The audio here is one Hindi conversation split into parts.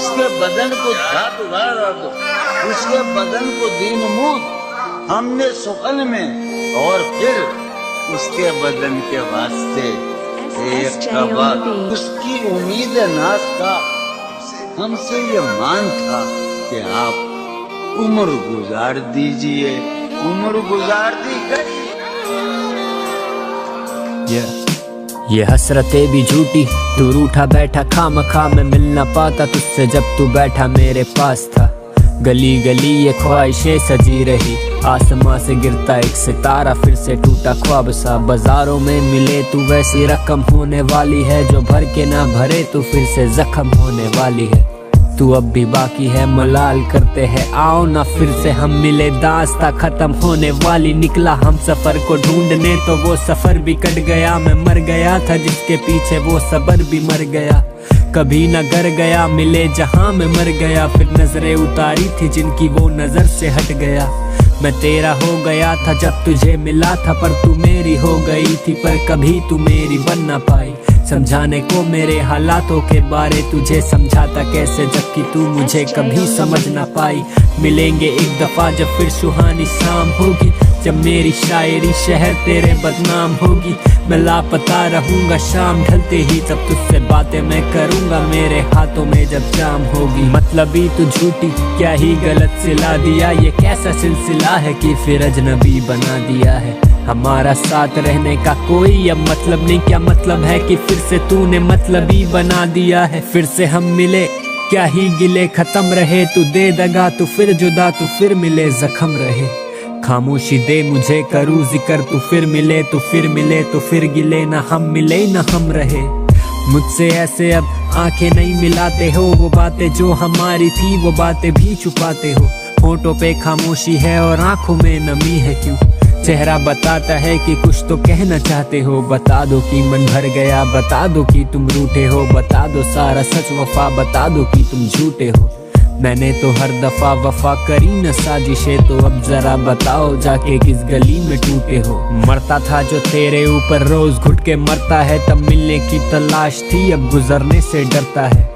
उसके बदन को धात उधार उसके बदन को दीन मूत हमने सुखन में, और फिर उसके बदन के वास्ते एक कबार। उसकी उम्मीद नाश का हमसे ये मान था कि आप उम्र गुजार दीजिए, उम्र गुजार दी गई। ये हसरतें भी झूठी, तू रूठा बैठा खामखा, मैं मिल ना पाता तुझसे जब तू बैठा मेरे पास था। गली गली ये ख्वाहिशें सजी रही, आसमां से गिरता एक सितारा, फिर से टूटा ख्वाब सा। बाजारों में मिले तू वैसी रकम होने वाली है, जो भर के ना भरे तू फिर से जख्म होने वाली है। तू अब भी बाकी है, मलाल करते हैं आओ ना फिर से हम मिले। दास्ता खत्म होने वाली, निकला हम सफर को ढूंढने, तो वो सफर भी कट गया। मैं मर गया था जिसके पीछे, वो सबर भी मर गया। कभी न घर गया, मिले जहां में मर गया। फिर नजरें उतारी थी जिनकी, वो नजर से हट गया। मैं तेरा हो गया था जब तुझे मिला था, पर तू मेरी हो गई थी, पर कभी तू मेरी बन ना पाई। समझाने को मेरे हालातों के बारे तुझे समझाता कैसे, जबकि तू मुझे कभी समझ ना पाई। मिलेंगे एक दफा जब फिर सुहानी शाम होगी, जब मेरी शायरी शहर तेरे बदनाम होगी। मैं लापता रहूंगा शाम ढलते ही, तब तुझसे बातें मैं करूंगा मेरे हाथों में जब जाम होगी। मतलबी तू झूठी, क्या ही गलत सिला दिया, ये कैसा सिलसिला है कि फिर अजनबी बना दिया है। हमारा साथ रहने का कोई अब मतलब नहीं, क्या मतलब है कि फिर से तूने मतलबी बना दिया है। फिर से हम मिले, क्या ही गिले खत्म रहे, तू दे दगा तू फिर जुदा, तू फिर मिले जख्म रहे। खामोशी दे मुझे करूँ जिक्र, तू फिर मिले तो फिर मिले तो फिर गिले, ना हम मिले ना हम रहे। मुझसे ऐसे अब आंखें नहीं मिलाते हो, वो बातें जो हमारी थी वो बातें भी छुपाते हो। होठों पे खामोशी है और आंखों में नमी है क्यों? चेहरा बताता है कि कुछ तो कहना चाहते हो। बता दो कि मन भर गया, बता दो कि तुम रूठे हो, बता दो सारा सच वफा, बता दो कि तुम झूठे हो। मैंने तो हर दफा वफा करी न साजिशें, तो अब जरा बताओ जाके किस गली में टूटे हो। मरता था जो तेरे ऊपर रोज घुट के मरता है, तब मिलने की तलाश थी अब गुजरने से डरता है।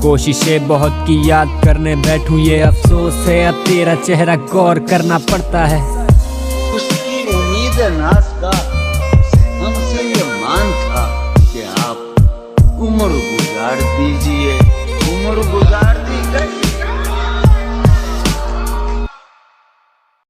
कोशिशें बहुत की याद करने बैठूं, ये अफसोस है अब तेरा चेहरा गौर करना पड़ता है। उसकी उम्मीद नाश का